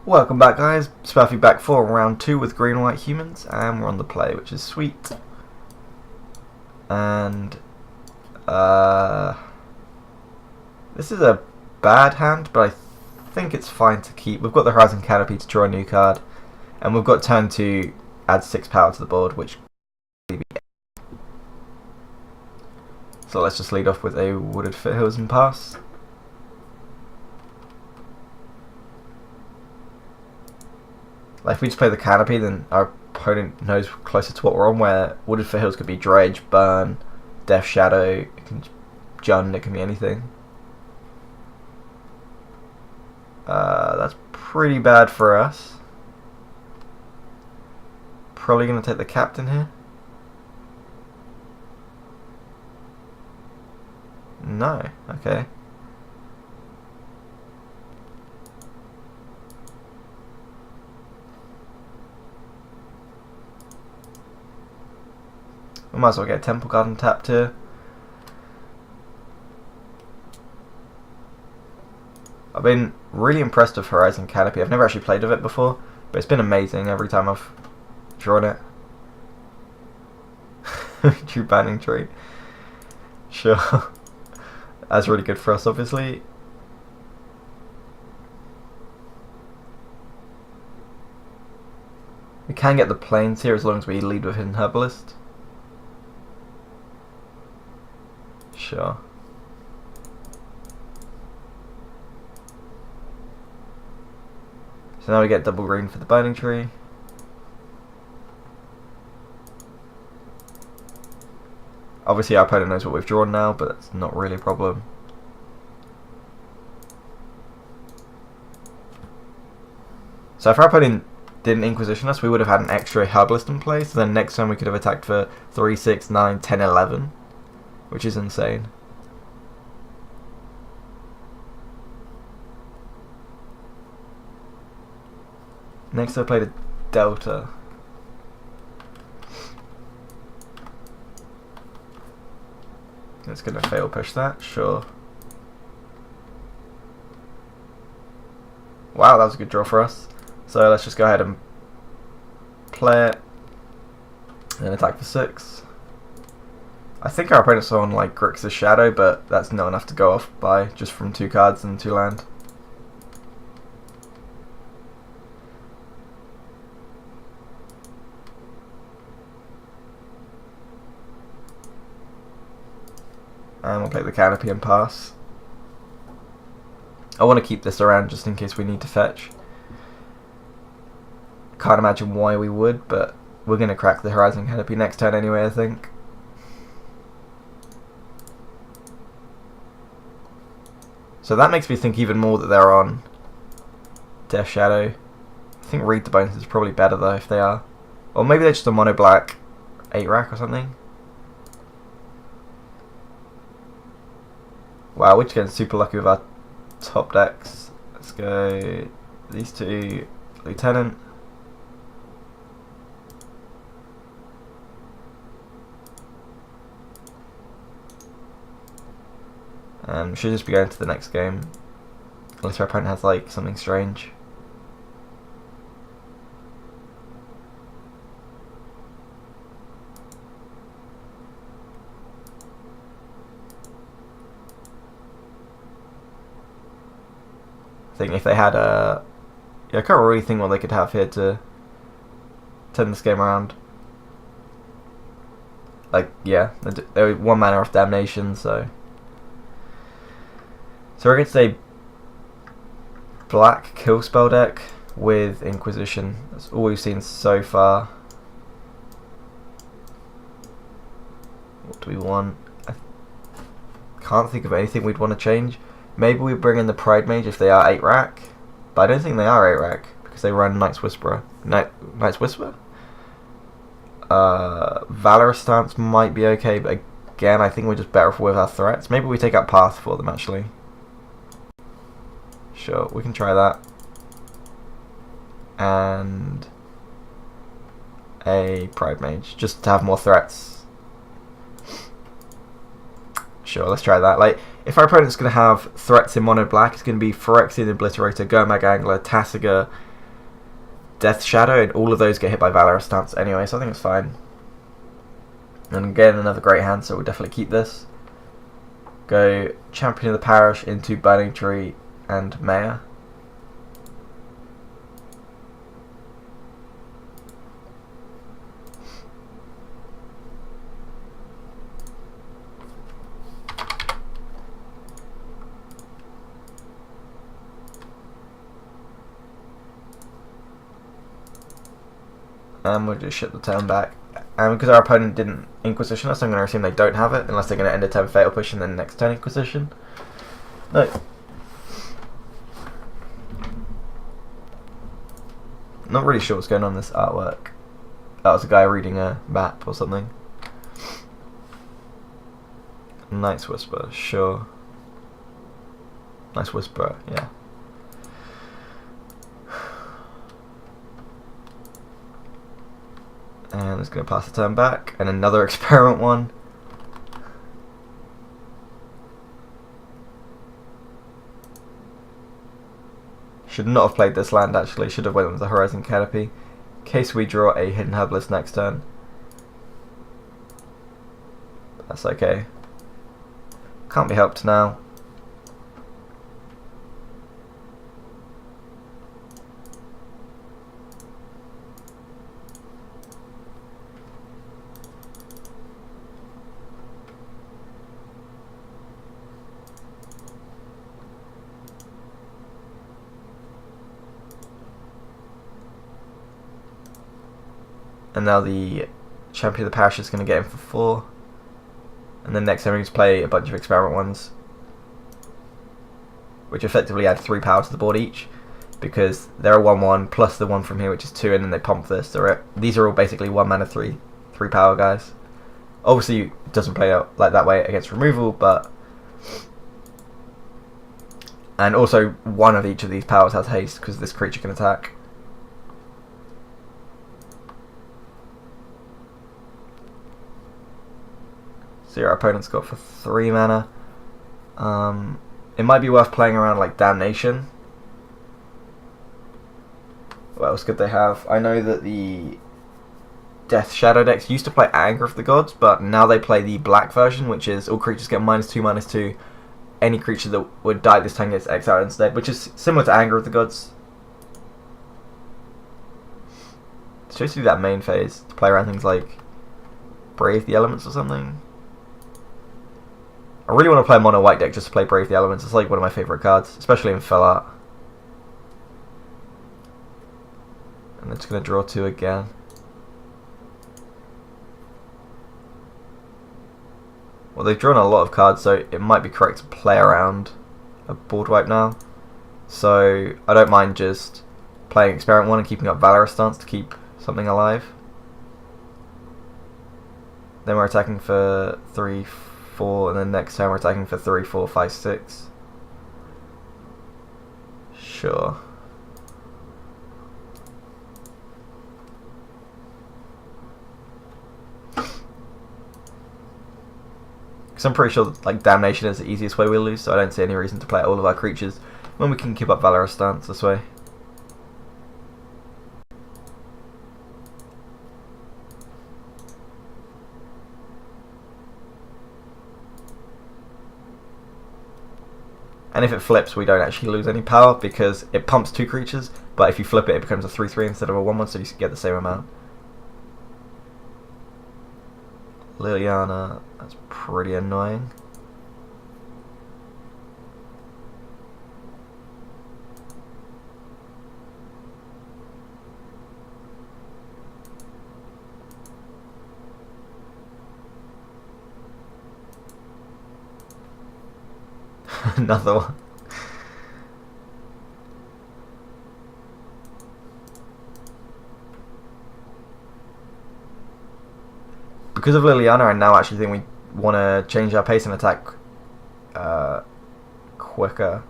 Welcome back, guys. Spuffy back for round 2 with green and white humans, and we're on the play, which is sweet. And this is a bad hand, but I think it's fine to keep. We've got the Horizon Canopy to draw a new card, and we've got turn to add 6 power to the board, which. So let's just lead off with a Wooded Foothills and pass. Like if we just play the Canopy, then our opponent knows closer to what we're on, where Wooded Foothills could be Dredge, Burn, Death Shadow, it can Jund, it can be anything. That's pretty bad for us. Probably going to take the Captain here. No, okay. We might as well get a Temple Garden tapped here. I've been really impressed with Horizon Canopy. I've never actually played with it before, but it's been amazing every time I've drawn it. True Banning Tree. Sure. That's really good for us, obviously. We can get the planes here as long as we lead with Hidden Herbalist. Sure. So now we get double green for the Binding Tree. Obviously our opponent knows what we've drawn now, but that's not really a problem. So if our opponent didn't Inquisition us, we would have had an extra Herbalist in play, so then next time we could have attacked for 3, 6, 9, 10, 11. Which is insane. Next I played a Delta. It's going to fail push that, sure. Wow, that was a good draw for us. So let's just go ahead and play it. And attack for 6. I think our opponent's on like Grixis Shadow, but that's not enough to go off by just from 2 cards and 2 land. And we'll play the Canopy and pass. I want to keep this around just in case we need to fetch. Can't imagine why we would, but we're going to crack the Horizon Canopy next turn anyway, I think. So that makes me think even more that they're on Death Shadow. I think Read the Bones is probably better though if they are. Or maybe they're just a mono black 8 rack or something. Wow, we're just getting super lucky with our top decks. Let's go these 2 Lieutenant. We should just be going to the next game. Unless our opponent has like something strange. I think if they had a... Yeah, I can't really think what they could have here to turn this game around. Like, yeah, they're 1 mana off Damnation, so... So we're going to say black kill spell deck with Inquisition. That's all we've seen so far. What do we want? I can't think of anything we'd want to change. Maybe we bring in the Pride Mage if they are 8 rack, but I don't think they are 8 rack because they run Knight's Whisperer. Knight's Whisper? Valorous Stance might be okay, but again I think we're just better off with our threats. Maybe we take out Path for them actually. Sure, we can try that. And a Pride Mage, just to have more threats. Sure, let's try that. Like, if our opponent's going to have threats in mono black, it's going to be Phyrexian Obliterator, Gomag Angler, Tasigur, Death Shadow, and all of those get hit by Valorous Stance anyway, so I think it's fine. And again, another great hand, so we'll definitely keep this. Go Champion of the Parish into Burning Tree and Mayor. And we'll just ship the turn back. And because our opponent didn't Inquisition us, I'm going to assume they don't have it, unless they're going to end a turn Fatal Push and then next turn Inquisition. No. Not really sure what's going on in this artwork. That was a guy reading a map or something. Night's Whisper, sure. Nice Whisperer, yeah. And it's going to pass the turn back. And another experiment one. Should not have played this land actually. Should have went with the Horizon Canopy. In case we draw a Hidden Herbalist next turn. But that's okay. Can't be helped now. And now the Champion of the Parish is going to get him for 4. And then next time we just play a bunch of experiment ones, which effectively add 3 power to the board each, because they're a 1/1 plus the one from here, which is 2, and then they pump this. These are all basically 1 mana 3 power guys. Obviously, it doesn't play out like that way against removal, but and also one of each of these powers has haste because this creature can attack. So our opponent's got for 3 mana. It might be worth playing around like Damnation. What else could they have? I know that the Death Shadow decks used to play Anger of the Gods, but now they play the black version, which is all creatures get -2/-2. Any creature that would die this time gets exiled instead, which is similar to Anger of the Gods. It's supposed to be that main phase to play around things like Brave the Elements or something. I really want to play a mono white deck just to play Brave the Elements. It's like one of my favourite cards, especially in fill art. And it's going to draw 2 again. Well, they've drawn a lot of cards, so it might be correct to play around a board wipe now. So I don't mind just playing Experiment 1 and keeping up Valorous Stance to keep something alive. Then we're attacking for 3, 4, and then next time we're attacking for 3, 4, 5, 6. Sure. Because I'm pretty sure like Damnation is the easiest way we'll lose, so I don't see any reason to play all of our creatures when we can keep up Valorous Stance this way. And if it flips, we don't actually lose any power because it pumps 2 creatures, but if you flip it, it becomes a 3/3 instead of a 1/1, so you get the same amount. Liliana, that's pretty annoying. Another one. Because of Liliana, I now actually think we want to change our pace and attack quicker.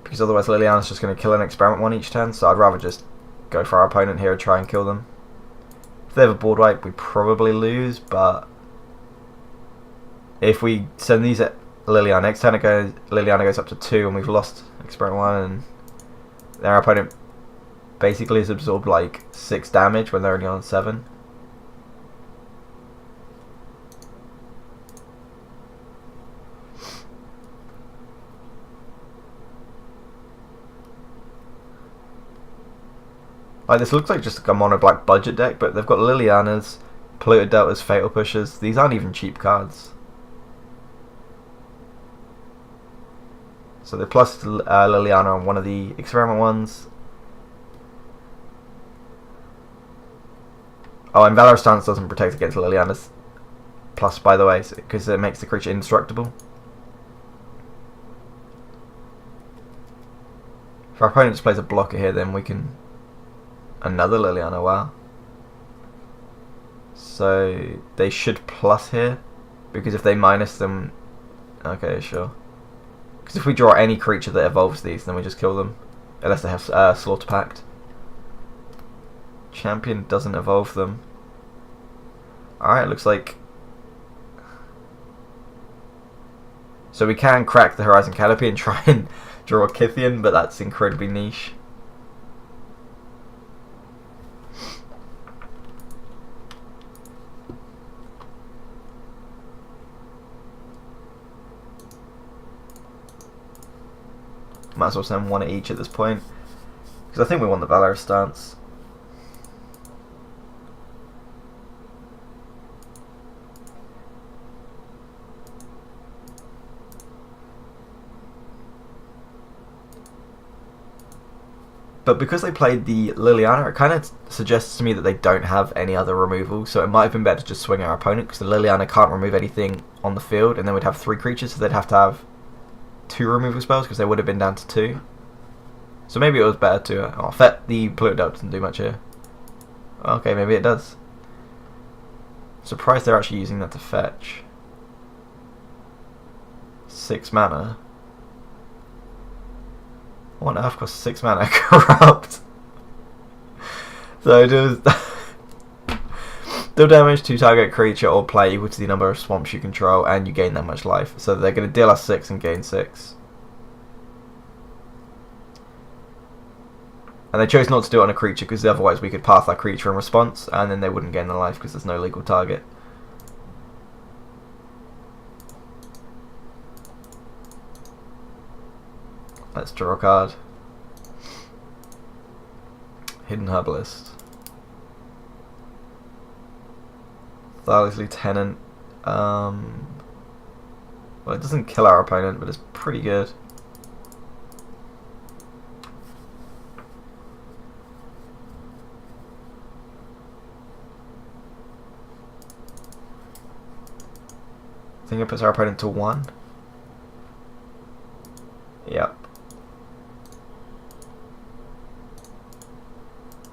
Because otherwise Liliana's just going to kill an Experiment 1 each turn, so I'd rather just go for our opponent here and try and kill them. If they have a board wipe, we probably lose, but if we send these at Liliana, next turn Liliana goes up to 2 and we've lost Experiment 1, and their opponent basically has absorbed like 6 damage when they're only on 7. Like, this looks like just a mono black budget deck, but they've got Lilianas, Polluted Deltas, Fatal Pushers. These aren't even cheap cards. So they plus Liliana on one of the Experiment ones. Oh, and Valor Stance doesn't protect against Liliana's plus, by the way, because it makes the creature indestructible. If our opponent just plays a blocker here, then we can... Another Liliana, wow. So they should plus here, because if they minus them... Okay, sure. Because if we draw any creature that evolves these, then we just kill them. Unless they have Slaughter Pact. Champion doesn't evolve them. Alright, looks like... So we can crack the Horizon Canopy and try and draw a Kythian, but that's incredibly niche. Might as well send one at each at this point, because I think we want the Valor Stance. But because they played the Liliana, it kind of suggests to me that they don't have any other removal, so it might have been better to just swing our opponent, because the Liliana can't remove anything on the field, and then we'd have 3 creatures, so they'd have to have 2 removal spells, because they would have been down to 2. So maybe it was better to... the Polluted Delta doesn't do much here. Okay, maybe it does. Surprised they're actually using that to fetch. 6 mana. What on earth costs 6 mana? Corrupt. So it does... Deal damage to target creature or player equal to the number of swamps you control, and you gain that much life. So they're going to deal us 6 and gain 6. And they chose not to do it on a creature because otherwise we could pass that creature in response, and then they wouldn't gain the life because there's no legal target. Let's draw a card. Hidden Herbalist. Thales Lieutenant. Well, it doesn't kill our opponent, but it's pretty good. I think it puts our opponent to 1. Yep.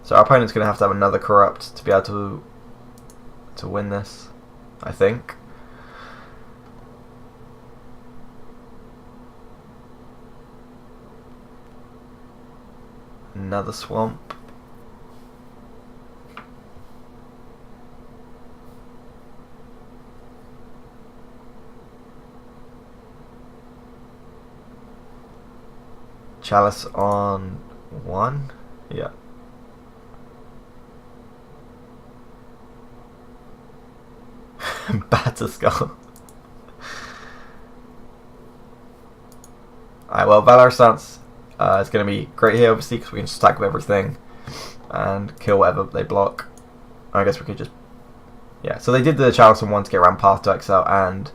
So our opponent's going to have another Corrupt to be able to win this, I think. Another Swamp. Chalice on 1? Yeah. Batter Skull. Alright, well, Valor Stance is going to be great here, obviously, because we can stack with everything and kill whatever they block. I guess we could just... Yeah, so they did the Chalice on 1 to get around Path to Exile, and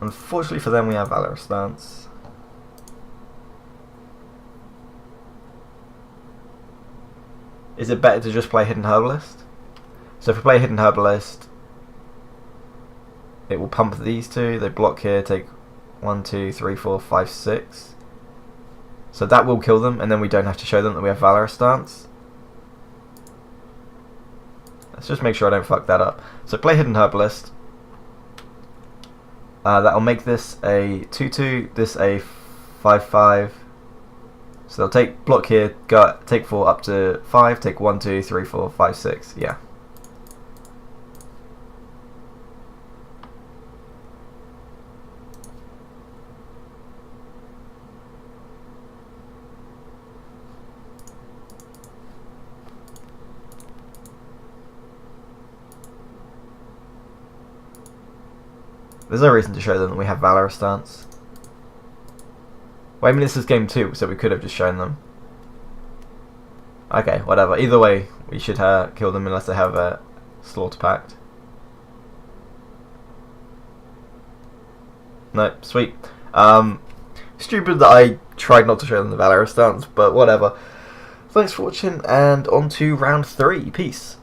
unfortunately for them, we have Valor Stance. Is it better to just play Hidden Herbalist? So if we play Hidden Herbalist, it will pump these 2. They block here, take 1, 2, 3, 4, 5, 6. So that will kill them, and then we don't have to show them that we have Valor Stance. Let's just make sure I don't fuck that up. So play Hidden Herbalist. That'll make this a 2-2, this a 5-5. So they'll take block here, go take 4 up to 5, take 1, 2, 3, 4, 5, 6. Yeah. There's no reason to show them that we have Valor stance. Wait, I mean, this is game 2, so we could have just shown them. Okay, whatever. Either way, we should kill them unless they have a Slaughter Pact. No, sweet. Stupid that I tried not to show them the Valor stance, but whatever. Thanks for watching, and on to round 3. Peace.